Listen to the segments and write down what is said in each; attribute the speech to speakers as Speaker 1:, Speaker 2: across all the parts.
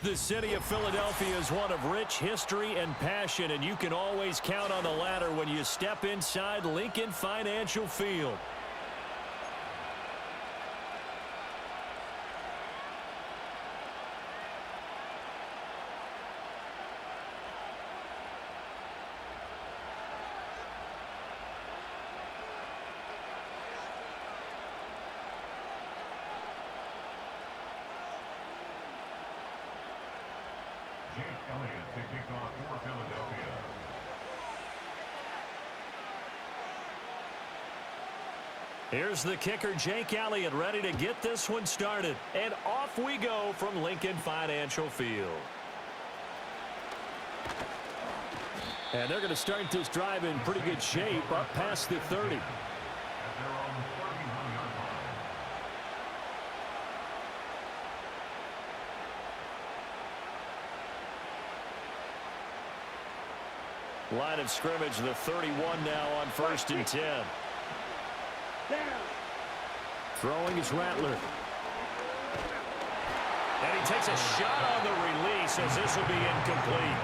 Speaker 1: The city of Philadelphia is one of rich history and passion, and you can always count on the latter when you step inside Lincoln Financial Field. Here's the kicker, Jake Elliott, ready to get this one started. And off we go from Lincoln Financial Field. And they're going to start this drive in pretty good shape up past the 30. Line of scrimmage, the 31 now on 1st and 10. Throwing is Rattler. And he takes a shot on the release as this will be incomplete.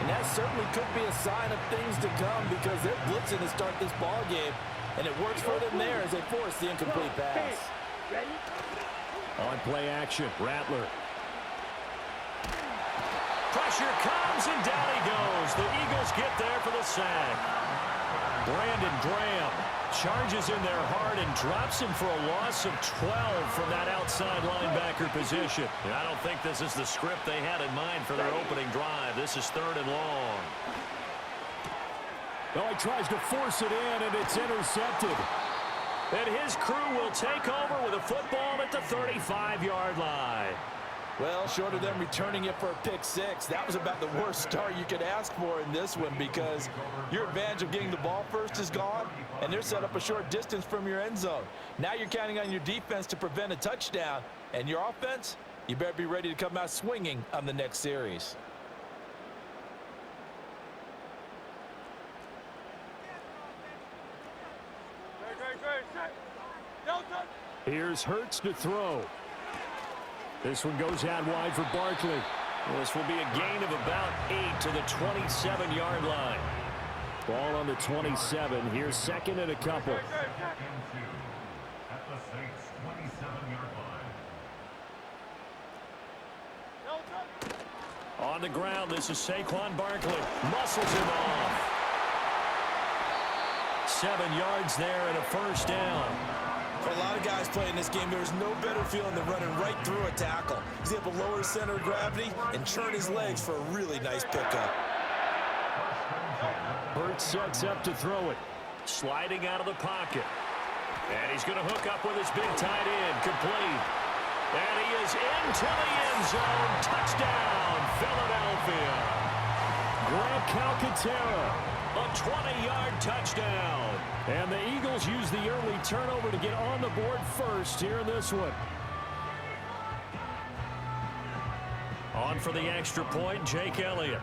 Speaker 2: And that certainly could be a sign of things to come because they're blitzing to start this ball game. And it works for them there as they force the incomplete pass.
Speaker 1: On play action, Rattler. Pressure comes and down he goes. The Eagles get there for the sack. Brandon Graham charges in there hard and drops him for a loss of 12 from that outside linebacker position. And I don't think this is the script they had in mind for their opening drive. This is 3rd and long.
Speaker 3: Well, he tries to force it in, and it's intercepted.
Speaker 1: And his crew will take over with a football at the 35-yard line.
Speaker 2: Well, short of them returning it for a pick six, that was about the worst start you could ask for in this one because your advantage of getting the ball first is gone, and they're set up a short distance from your end zone. Now you're counting on your defense to prevent a touchdown, and your offense, you better be ready to come out swinging on the next series.
Speaker 3: Here's Hurts to throw. This one goes out wide for Barkley.
Speaker 1: This will be a gain of about 8 to the 27-yard line.
Speaker 3: Ball on the 27. Here's 2nd and a couple.
Speaker 4: At the Saints' 27-yard line.
Speaker 1: On the ground, this is Saquon Barkley. Muscles him off. 7 yards there and a 1st down.
Speaker 2: For a lot of guys playing this game, there's no better feeling than running right through a tackle. He's able to lower his center of gravity and turn his legs for a really nice pickup.
Speaker 3: Hurts sets up to throw it.
Speaker 1: Sliding out of the pocket. And he's going to hook up with his big tight end. Complete. And he is into the end zone. Touchdown, Philadelphia.
Speaker 3: Grant Calcaterra.
Speaker 1: A 20-yard touchdown.
Speaker 3: And the Eagles use the early turnover to get on the board first here in this one.
Speaker 1: On for the extra point, Jake Elliott.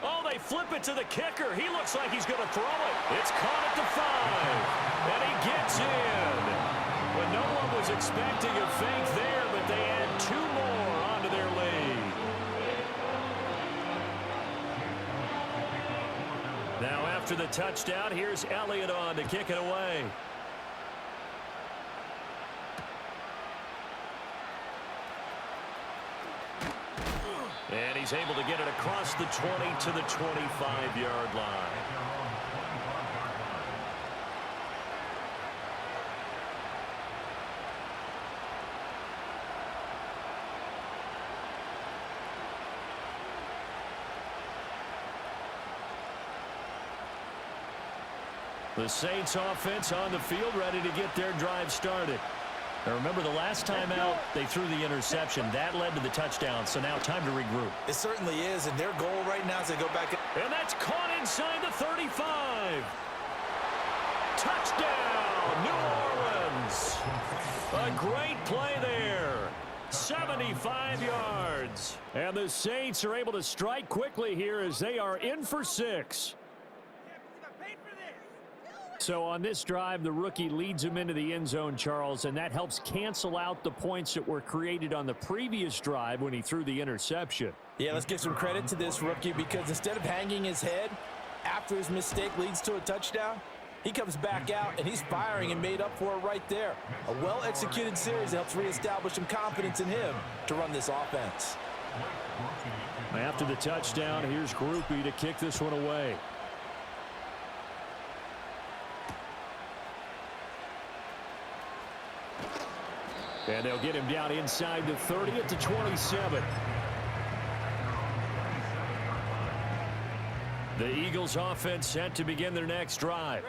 Speaker 1: Oh, they flip it to the kicker. He looks like he's going to throw it. It's caught at the 5. And he gets in. But no one was expecting a fake there, but they add 2 more onto their lead. Now after the touchdown, here's Elliott on to kick it away. And he's able to get it across the 20 to the 25-yard line. The Saints offense on the field ready to get their drive started. Now remember, the last time out, they threw the interception. That led to the touchdown, so now time to regroup.
Speaker 2: It certainly is, and their goal right now is to go back.
Speaker 1: And that's caught inside the 35. Touchdown, New Orleans. A great play there. 75 yards.
Speaker 3: And the Saints are able to strike quickly here as they are in for 6. So on this drive, the rookie leads him into the end zone, Charles, and that helps cancel out the points that were created on the previous drive when he threw the interception.
Speaker 2: Yeah, let's give some credit to this rookie because instead of hanging his head after his mistake leads to a touchdown, he comes back out and he's firing and made up for it right there. A well-executed series that helps reestablish some confidence in him to run this offense.
Speaker 3: After the touchdown, here's Groupie to kick this one away. And they'll get him down inside the 30 at the 27. The Eagles offense set to begin their next drive.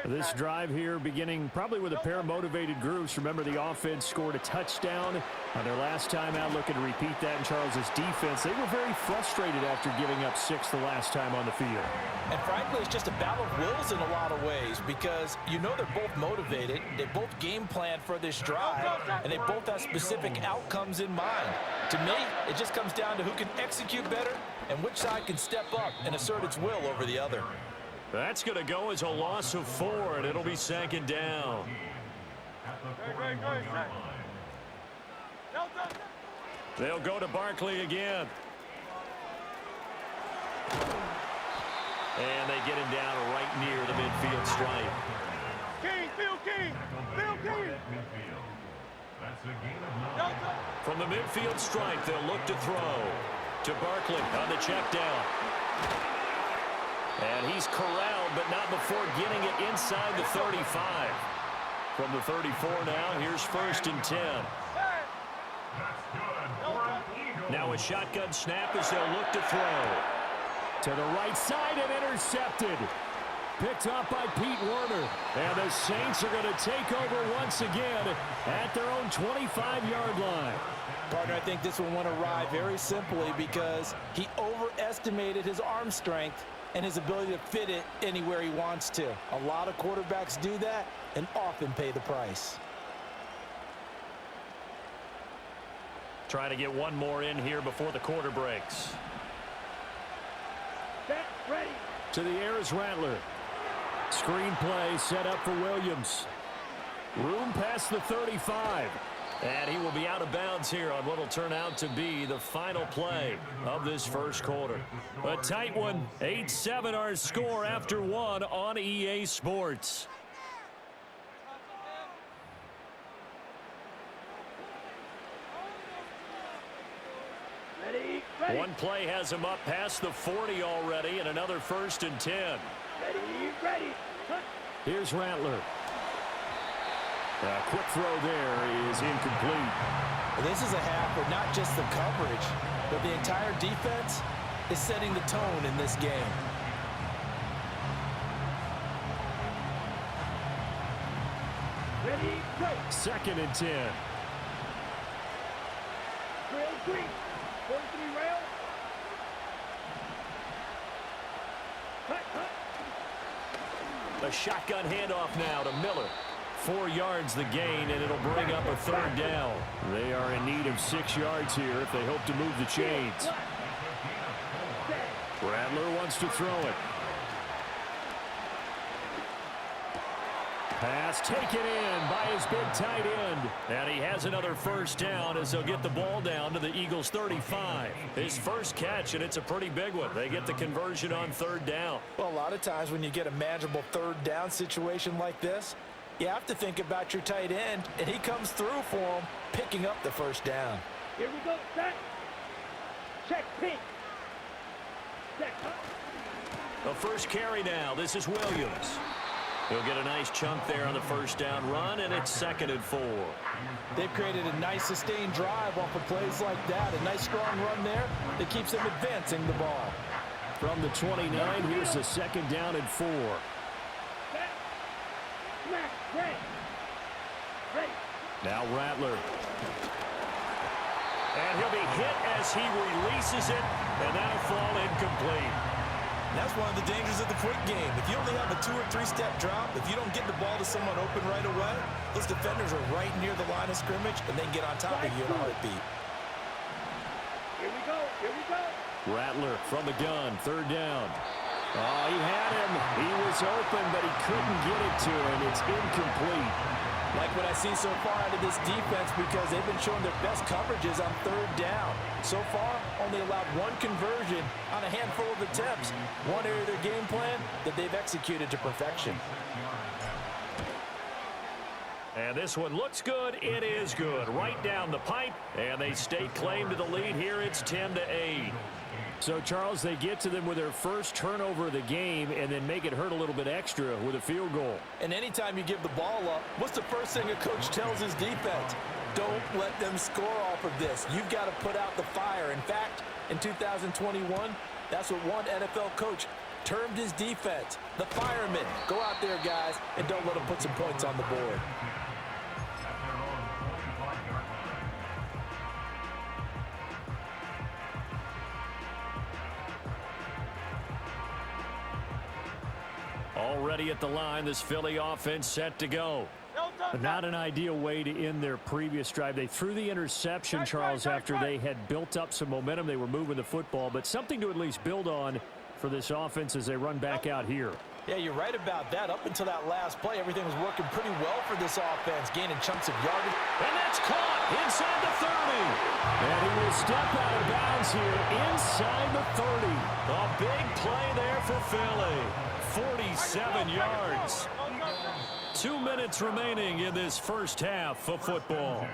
Speaker 3: This drive here beginning probably with a pair of motivated groups. Remember, the offense scored a touchdown on their last time out. Looking to repeat that in Charles's defense. They were very frustrated after giving up 6 the last time on the field.
Speaker 2: And frankly, it's just a battle of wills in a lot of ways because you know they're both motivated. They both game plan for this drive, and they both have specific outcomes in mind. To me, it just comes down to who can execute better and which side can step up and assert its will over the other.
Speaker 1: That's going to go as a loss of 4, and it'll be second down. They'll go to Barkley again. And they get him down right near the midfield stripe. From the midfield stripe, they'll look to throw. To Barkley on the check down. And he's corralled, but not before getting it inside the 35. From the 34 now, here's 1st and 10. Now a shotgun snap as they'll look to throw.
Speaker 3: To the right side and intercepted. Picked up by Pete Werner. And the Saints are going to take over once again at their own 25-yard line.
Speaker 2: Partner, I think this one went awry very simply because he overestimated his arm strength and his ability to fit it anywhere he wants to. A lot of quarterbacks do that and often pay the price.
Speaker 1: Try to get one more in here before the quarter breaks.
Speaker 3: Ready. To the air is Rattler. Screen play set up for Williams. Room past the 35. And he will be out of bounds here on what will turn out to be the final play of this first quarter. A tight one, 8-7 our score after 1 on EA Sports.
Speaker 5: Ready.
Speaker 1: One play has him up past the 40 already, and another 1st and 10.
Speaker 5: Ready.
Speaker 3: Here's Rattler. A quick throw there is incomplete.
Speaker 2: This is a half where not just the coverage, but the entire defense is setting the tone in this game.
Speaker 5: Ready. Go.
Speaker 3: 2nd and 10.
Speaker 5: Rail green. 43 rail. Cut.
Speaker 1: A shotgun handoff now to Miller. 4 yards the gain, and it'll bring up a 3rd down.
Speaker 3: They are in need of 6 yards here if they hope to move the chains. Rattler wants to throw it. Pass taken in by his big tight end.
Speaker 1: And he has another 1st down as they'll get the ball down to the Eagles' 35. His first catch, and it's a pretty big one. They get the conversion on 3rd down.
Speaker 2: Well, a lot of times when you get a manageable 3rd down situation like this, you have to think about your tight end, and he comes through for him, picking up the 1st down.
Speaker 5: Here we go. Set. Check pink. Check.
Speaker 1: The first carry now. This is Williams. He'll get a nice chunk there on the 1st down run, and it's 2nd and 4.
Speaker 2: They've created a nice sustained drive off of plays like that. A nice strong run there that keeps them advancing the ball.
Speaker 3: From the 29, here's the 2nd down and 4.
Speaker 5: Set. Smack. Ready.
Speaker 3: Now Rattler.
Speaker 1: And he'll be hit as he releases it, and that'll fall incomplete.
Speaker 2: That's one of the dangers of the quick game. If you only have a 2- or 3-step drop, if you don't get the ball to someone open right away, those defenders are right near the line of scrimmage, and they get on top of you in a heartbeat.
Speaker 5: Here we go.
Speaker 3: Rattler from the gun, 3rd down. Oh, he had him. He was open, but he couldn't get it to him. It's incomplete.
Speaker 2: Like what I see so far out of this defense, because they've been showing their best coverages on third down. So far, only allowed one conversion on a handful of attempts. One area of their game plan that they've executed to perfection.
Speaker 3: And this one looks good. It is good. Right down the pipe, and they stake claim to the lead here. It's 10-8. So, Charles, they get to them with their first turnover of the game and then make it hurt a little bit extra with a field goal.
Speaker 2: And anytime you give the ball up, what's the first thing a coach tells his defense? Don't let them score off of this. You've got to put out the fire. In fact, in 2021, that's what one NFL coach termed his defense, the firemen. Go out there, guys, and don't let them put some points on the board.
Speaker 3: Already at the line, this Philly offense set to go. But not an ideal way to end their previous drive. They threw the interception, Charles, after they had built up some momentum. They were moving the football, but something to at least build on for this offense as they run back out here.
Speaker 2: Yeah, you're right about that. Up until that last play, everything was working pretty well for this offense, gaining chunks of yardage.
Speaker 3: And that's caught inside the 30. And he will step out of bounds here inside the 30. A big play there for Philly. 47 yards. 2 minutes remaining in this first half of football.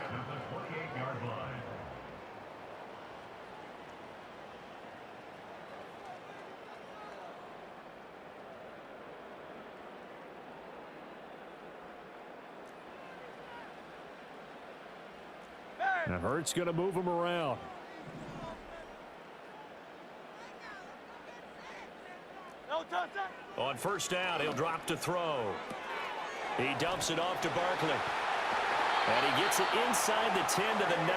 Speaker 3: Now Hurts going to move him around. On first down, he'll drop to throw. He dumps it off to Barkley. And he gets it inside the 10 to the 9.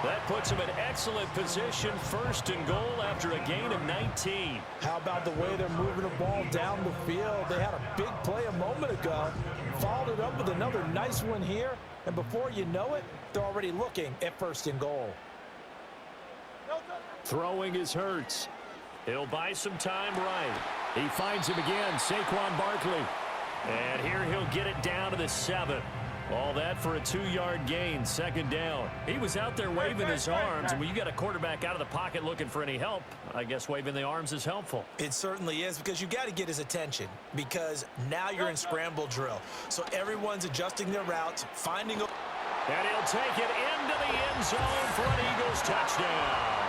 Speaker 3: That puts him in excellent position, first and goal after a gain of 19.
Speaker 2: How about the way they're moving the ball down the field? They had a big play a moment ago, followed it up with another nice one here, and before you know it, they're already looking at first and goal.
Speaker 3: Throwing is Hurts. He'll buy some time right. He finds him again, Saquon Barkley. And here he'll get it down to the 7. All that for a 2-yard gain, second down. He was out there waving his arms, and when you got a quarterback out of the pocket looking for any help, I guess waving the arms is helpful.
Speaker 2: It certainly is, because you got to get his attention, because now you're in scramble drill. So everyone's adjusting their routes, finding a...
Speaker 3: And he'll take it into the end zone for an Eagles touchdown.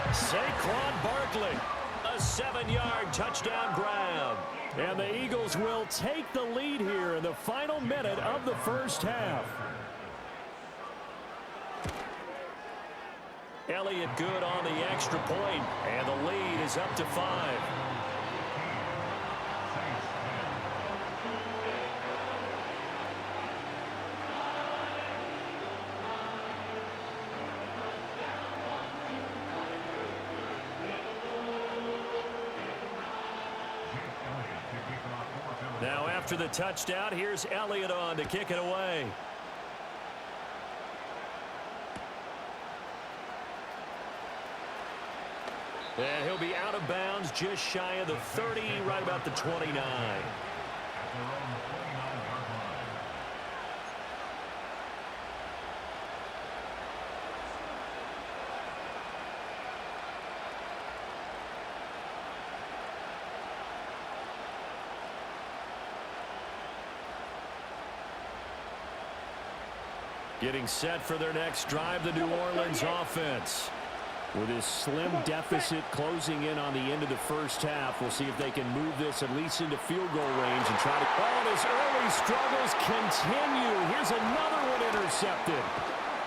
Speaker 3: Saquon Barkley, a 7-yard touchdown grab. And the Eagles will take the lead here in the final minute of the first half. Elliott good on the extra point, and the lead is up to 5. Now after the touchdown, here's Elliott on to kick it away. And he'll be out of bounds just shy of the 30, right about the 29. Getting set for their next drive, the New Orleans offense. With his slim deficit closing in on the end of the first half, we'll see if they can move this at least into field goal range and try to... Oh, and his early struggles continue. Here's another one intercepted.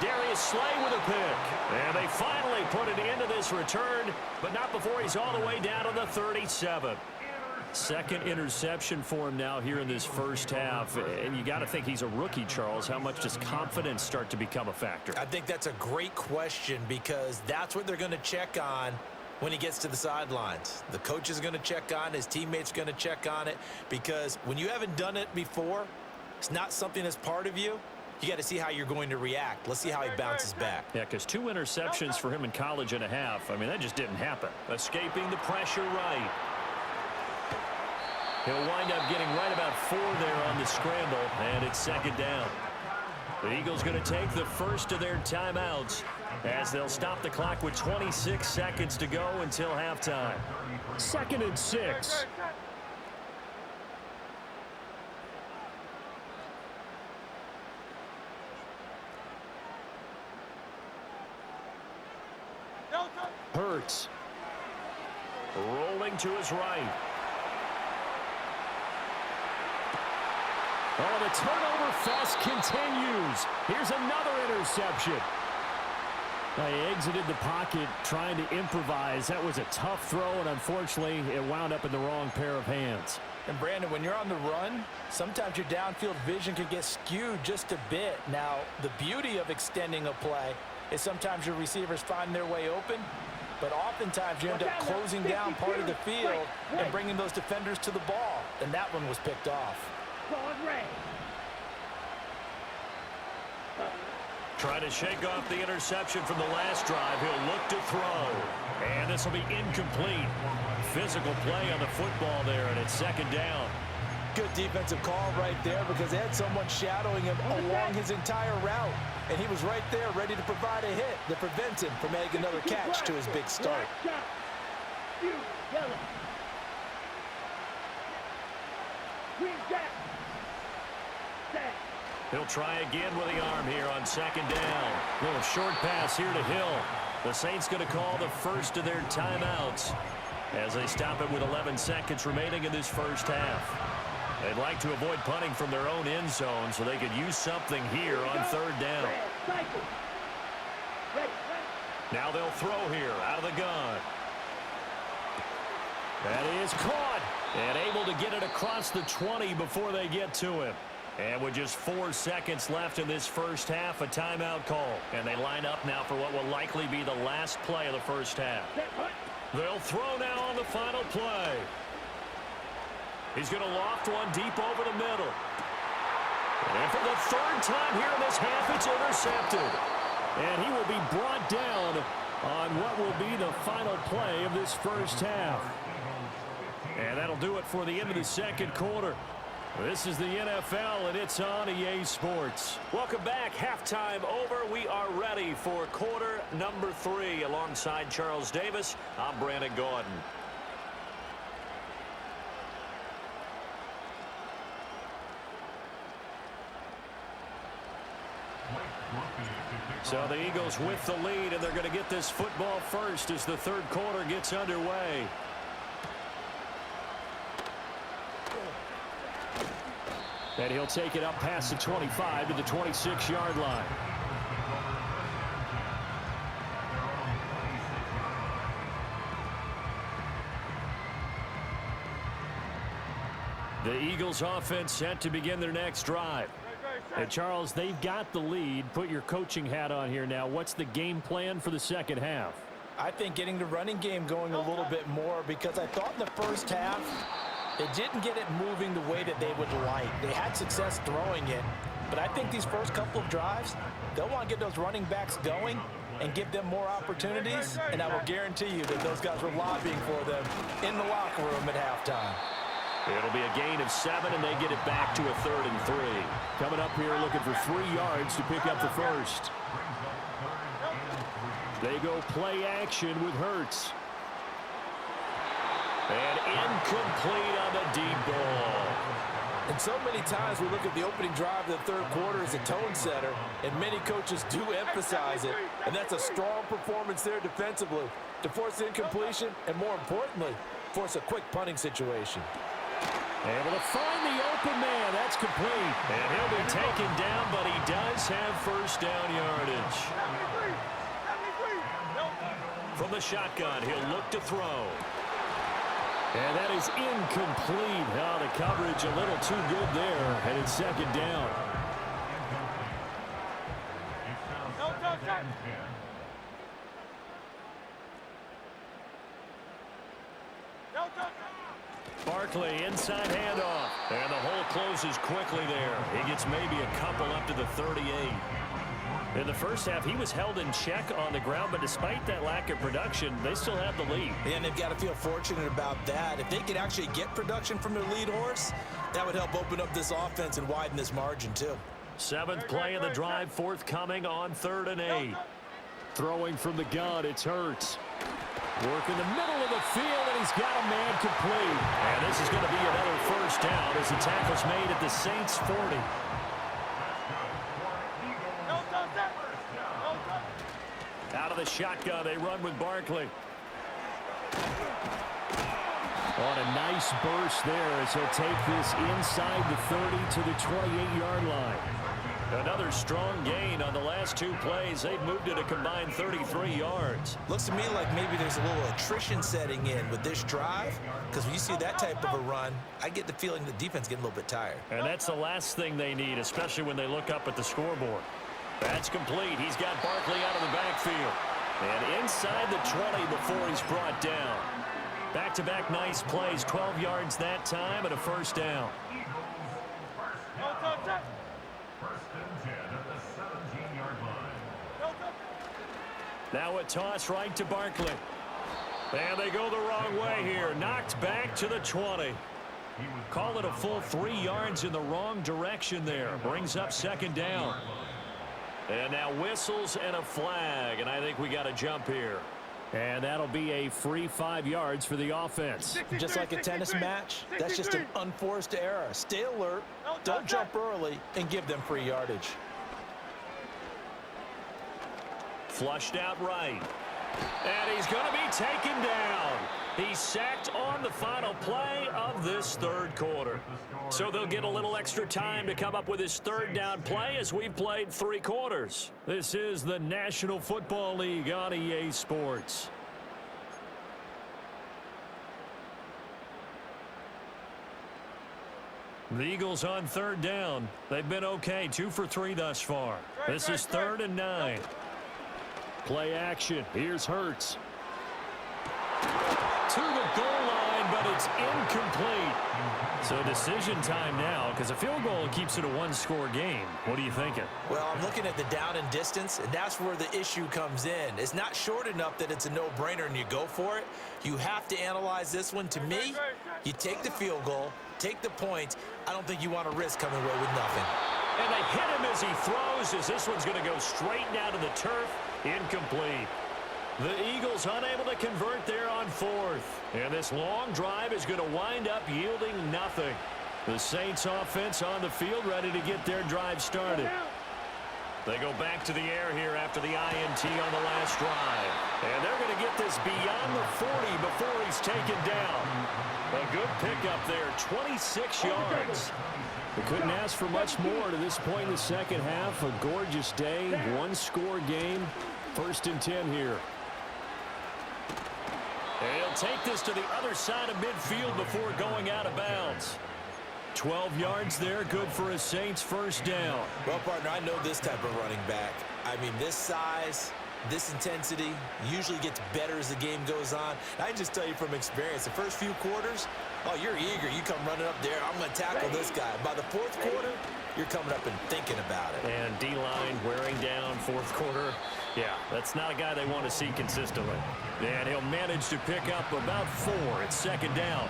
Speaker 3: Darius Slay with a pick. And they finally put an end to this return, but not before he's all the way down to the 37. Second interception for him now here in this first half. And you got to think he's a rookie, Charles. How much does confidence start to become a factor?
Speaker 2: I think that's a great question, because that's what they're going to check on when he gets to the sidelines. The coach is going to check on it. His teammates are going to check on it, because when you haven't done it before, it's not something that's part of you. You got to see how you're going to react. Let's see how he bounces back.
Speaker 3: Yeah, because 2 interceptions for him in college and a half. I mean, that just didn't happen. Escaping the pressure right. He'll wind up getting right about 4 there on the scramble, and it's second down. The Eagles going to take the first of their timeouts as they'll stop the clock with 26 seconds to go until halftime. 2nd and 6. Hurts. Rolling to his right. Oh, the turnover fest continues. Here's another interception. They exited the pocket trying to improvise. That was a tough throw, and unfortunately, it wound up in the wrong pair of hands.
Speaker 2: And, Brandon, when you're on the run, sometimes your downfield vision can get skewed just a bit. Now, the beauty of extending a play is sometimes your receivers find their way open, but oftentimes you end up closing down part of the field and bringing those defenders to the ball, and that one was picked off.
Speaker 3: Trying to shake off the interception from the last drive. He'll look to throw. And this will be incomplete. Physical play on the football there, and it's second down.
Speaker 2: Good defensive call right there because they had someone shadowing him along his entire route. And he was right there ready to provide a hit that prevents him from adding another catch to his big start.
Speaker 3: He'll try again with the arm here on second down. Little short pass here to Hill. The Saints going to call the first of their timeouts as they stop it with 11 seconds remaining in this first half. They'd like to avoid punting from their own end zone so they could use something here on third down. Now they'll throw here out of the gun. That is caught and able to get it across the 20 before they get to him. And with just 4 seconds left in this first half, a timeout call. And they line up now for what will likely be the last play of the first half. They'll throw now on the final play. He's going to loft one deep over the middle. And for the third time here in this half, it's intercepted. And he will be brought down on what will be the final play of this first half. And that'll do it for the end of the second quarter. This is the NFL, and it's on EA Sports. Welcome back. Halftime over. We are ready for quarter number 3. Alongside Charles Davis, I'm Brandon Gordon. So the Eagles with the lead, and they're going to get this football first as the third quarter gets underway. And he'll take it up past the 25 to the 26-yard line. The Eagles offense set to begin their next drive. And Charles, they've got the lead. Put your coaching hat on here now. What's the game plan for the second half?
Speaker 2: I think getting the running game going a little bit more because I thought in the first half they didn't get it moving the way that they would like. They had success throwing it, but I think these first couple of drives, they'll want to get those running backs going and give them more opportunities, and I will guarantee you that those guys were lobbying for them in the locker room at halftime.
Speaker 3: It'll be a gain of 7, and they get it back to a 3rd and 3. Coming up here looking for 3 yards to pick up the first. They go play action with Hurts. And incomplete on the deep ball.
Speaker 2: And so many times we look at the opening drive of the third quarter as a tone setter, and many coaches do emphasize it. And that's a strong performance there defensively to force incompletion and, more importantly, force a quick punting situation.
Speaker 3: Able to find the open man. That's complete. And he'll be taken down, but he does have first down yardage. From the shotgun, he'll look to throw. And that is incomplete. Oh, the coverage a little too good there, and it's second down. Barkley, inside handoff. And the hole closes quickly there. He gets maybe a couple up to the 38. In the first half, he was held in check on the ground, but despite that lack of production, they still have the lead.
Speaker 2: And they've got to feel fortunate about that. If they could actually get production from their lead horse, that would help open up this offense and widen this margin too.
Speaker 3: 7th play of the drive, forthcoming on 3rd and 8. Throwing from the gun, it's Hurts. Work in the middle of the field, and he's got a man complete. And this is going to be another first down as the tackle's made at the Saints' 40. Out of the shotgun, they run with Barkley. On a nice burst there as he'll take this inside the 30 to the 28-yard line. Another strong gain on the last 2 plays. They've moved it a combined 33 yards.
Speaker 2: Looks to me like maybe there's a little attrition setting in with this drive, because when you see that type of a run, I get the feeling the defense getting a little bit tired.
Speaker 3: And that's the last thing they need, especially when they look up at the scoreboard. That's complete. He's got Barkley out of the backfield. And inside the 20 before he's brought down. Back-to-back nice plays, 12 yards that time and a first down.
Speaker 4: First and 10 at the 17-yard line.
Speaker 3: Now a toss right to Barkley. And they go the wrong way here. Knocked back to the 20. Call it a full 3 yards in the wrong direction there. Brings up 2nd down. And now whistles and a flag. And I think we got a jump here. And that'll be a free 5 yards for the offense.
Speaker 2: Just like a tennis match, that's just an unforced error. Stay alert, don't jump early, and give them free yardage.
Speaker 3: Flushed out right. And he's going to be taken down. He's sacked on the final play of this 3rd quarter. So they'll get a little extra time to come up with his 3rd down play as we've played 3 quarters. This is the National Football League on EA Sports. The Eagles on 3rd down. They've been okay, 2 for 3 thus far. This is 3rd and 9. Play action. Here's Hurts. To the goal line, but it's incomplete. So decision time now, because a field goal keeps it a 1-score game. What are you thinking?
Speaker 2: Well, I'm looking at the down and distance, and that's where the issue comes in. It's not short enough that it's a no-brainer and you go for it. You have to analyze this one. To me, you take the field goal, take the points. I don't think you want to risk coming away with nothing.
Speaker 3: And they hit him as he throws, as this one's going to go straight down to the turf. Incomplete. The Eagles unable to convert there on 4th. And this long drive is going to wind up yielding nothing. The Saints offense on the field ready to get their drive started. They go back to the air here after the INT on the last drive. And they're going to get this beyond the 40 before he's taken down. A good pickup there, 26 yards. They couldn't ask for much more to this point in the 2nd half. A gorgeous day, 1-score game. 1st and 10 here. And he'll take this to the other side of midfield before going out of bounds. 12 yards there, good for a Saints 1st down.
Speaker 2: Well, partner, I know this type of running back. I mean, this size, this intensity usually gets better as the game goes on. I can just tell you from experience, the first few quarters, oh, you're eager. You come running up there. I'm going to tackle this guy. By the 4th quarter, you're coming up and thinking about it.
Speaker 3: And D-line wearing down 4th quarter. Yeah, that's not a guy they want to see consistently. And he'll manage to pick up about 4 at 2nd down.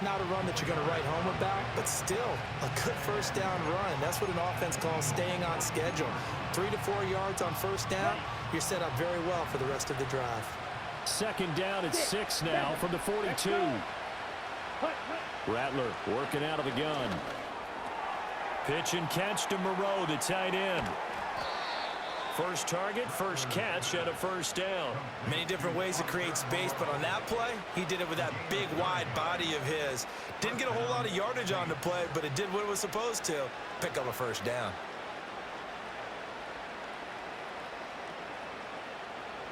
Speaker 2: Not a run that you're going to write home about, but still a good 1st down run. That's what an offense calls staying on schedule. 3 to 4 yards on 1st down, you're set up very well for the rest of the drive. 2nd down at 6 now from the 42. Rattler working out of the gun. Pitch and catch to Moreau, the tight end. First target, first catch, and a 1st down. Many different ways to create space, but on that play, he did it with that big, wide body of his. Didn't get a whole lot of yardage on the play, but it did what it was supposed to. Pick up a 1st down.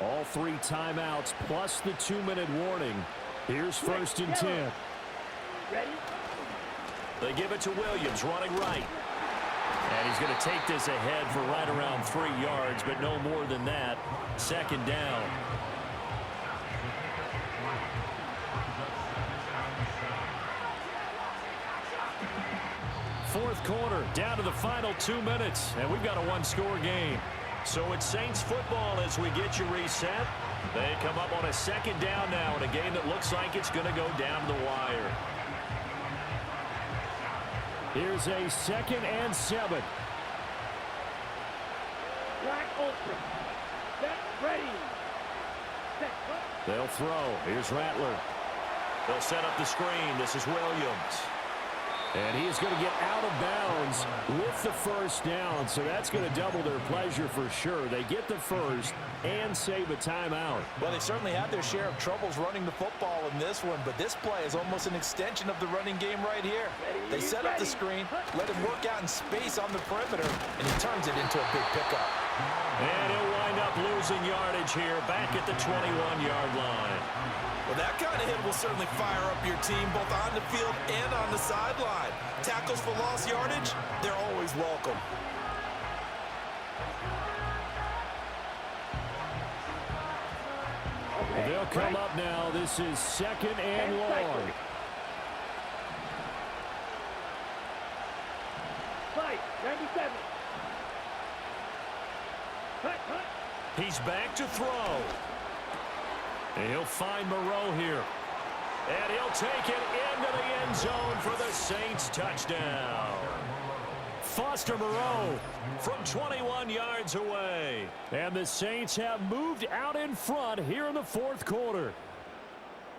Speaker 2: All 3 timeouts plus the 2-minute warning. Here's 1st and 10.
Speaker 5: Ready?
Speaker 3: They give it to Williams, running right. And he's going to take this ahead for right around 3 yards, but no more than that. 2nd down. Fourth quarter, down to the final 2 minutes, and we've got a 1-score game.
Speaker 1: So it's Saints football as we get you reset. They come up on a second down now in a game that looks like it's going to go down the wire.
Speaker 3: Here's a 2nd and 7.
Speaker 5: Black open. Set, ready. Set, what?
Speaker 3: They'll throw. Here's Rattler.
Speaker 1: They'll set up the screen. This is Williams.
Speaker 3: And he is going to get out of bounds with the first down, so that's going to double their pleasure for sure. They get the first and save a timeout.
Speaker 2: Well, they certainly had their share of troubles running the football in this one, but this play is almost an extension of the running game right here. They set up the screen, let him work out in space on the perimeter, and he turns it into a big pickup.
Speaker 1: And he'll wind up losing yardage here back at the 21-yard line.
Speaker 2: Well, that kind of hit will certainly fire up your team both on the field and on the sideline. Tackles for lost yardage, they're always welcome.
Speaker 5: Okay,
Speaker 3: They'll come up now. This is 2nd and long.
Speaker 5: Fight, 97. Cut, cut.
Speaker 1: He's back to throw. And he'll find Moreau here. And he'll take it into the end zone for the Saints touchdown. Foster Moreau from 21 yards away.
Speaker 3: And the Saints have moved out in front here in the 4th quarter.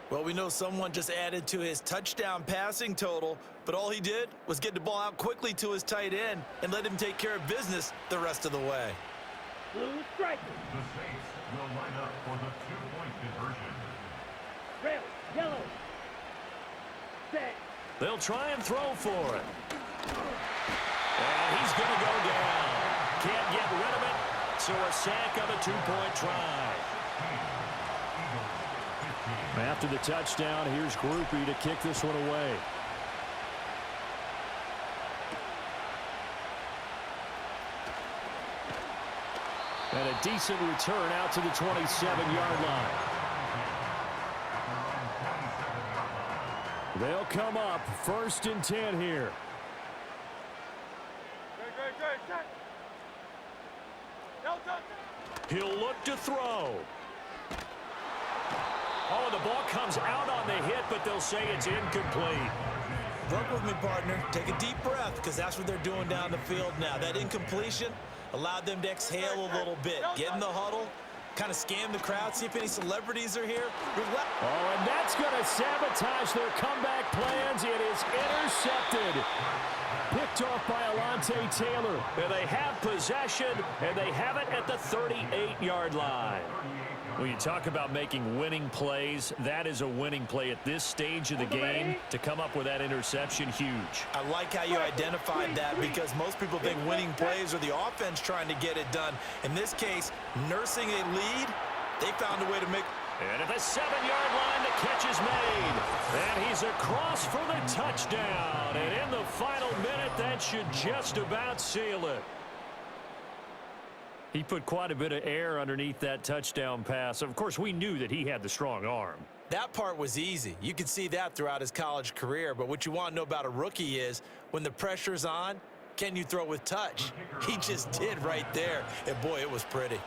Speaker 2: Well, we know someone just added to his touchdown passing total, but all he did was get the ball out quickly to his tight end and let him take care of business the rest of the way.
Speaker 5: Blue striker.
Speaker 4: The Saints will line up for the two-point conversion.
Speaker 5: Red, yellow. Set.
Speaker 1: They'll try and throw for it. And he's going to go down. Can't get rid of it. So a sack on a 2-point try.
Speaker 3: After the touchdown, here's Groupie to kick this one away. And a decent return out to the 27-yard line. They'll come up 1st and 10 here.
Speaker 1: He'll look to throw. Oh, the ball comes out on the hit, but they'll say it's incomplete.
Speaker 2: Work with me, partner. Take a deep breath, because that's what they're doing down the field now. That incompletion allowed them to exhale a little bit. Get in the huddle, kind of scan the crowd, see if any celebrities are here.
Speaker 3: Oh, and that's going to sabotage their comeback plans. It is intercepted. Picked off by Alontae Taylor.
Speaker 1: And they have possession, and they have it at the 38-yard line. When you talk about making winning plays, that is a winning play at this stage of the game. To come up with that interception, huge.
Speaker 2: I like how you identified that, because most people think winning plays are the offense trying to get it done. In this case, nursing a lead, they found a way to make.
Speaker 1: And at the 7-yard line, the catch is made. And he's across for the touchdown. And in the final minute, that should just about seal it. He put quite a bit of air underneath that touchdown pass. Of course, we knew that he had the strong arm.
Speaker 2: That part was easy. You could see that throughout his college career. But what you want to know about a rookie is when the pressure's on, can you throw with touch? He just did right there. And, boy, it was pretty.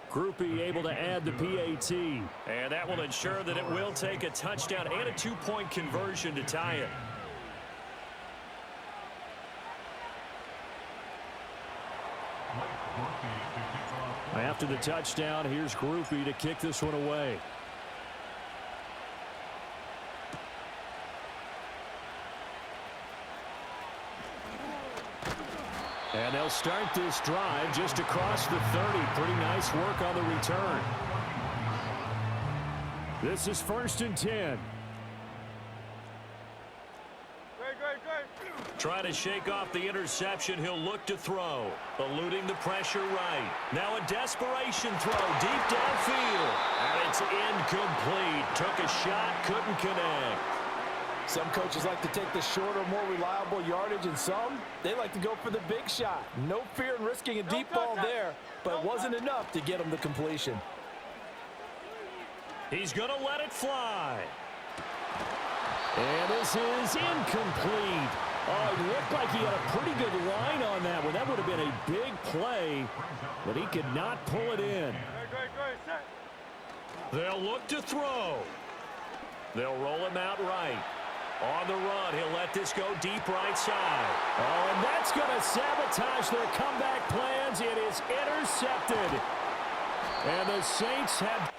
Speaker 3: Groupie able to add the PAT.
Speaker 1: And that will ensure that it will take a touchdown and a 2-point conversion to tie it.
Speaker 3: After the touchdown, here's Groupie to kick this one away. And they'll start this drive just across the 30. Pretty nice work on the return. This is 1st and 10.
Speaker 1: Trying to shake off the interception. He'll look to throw. Eluding the pressure right. Now a desperation throw deep downfield. And it's incomplete. Took a shot, couldn't connect.
Speaker 2: Some coaches like to take the shorter, more reliable yardage, and some, they like to go for the big shot. No fear in risking a deep ball there, but it wasn't enough to get him the completion.
Speaker 1: He's going to let it fly.
Speaker 3: And this is incomplete. Oh, it looked like he had a pretty good line on that one. That would have been been a big play, but he could not pull it in. They'll look to throw. They'll roll him out right. On the run, he'll let this go deep right side. Oh, and that's going to sabotage their comeback plans. It is intercepted. And the Saints have...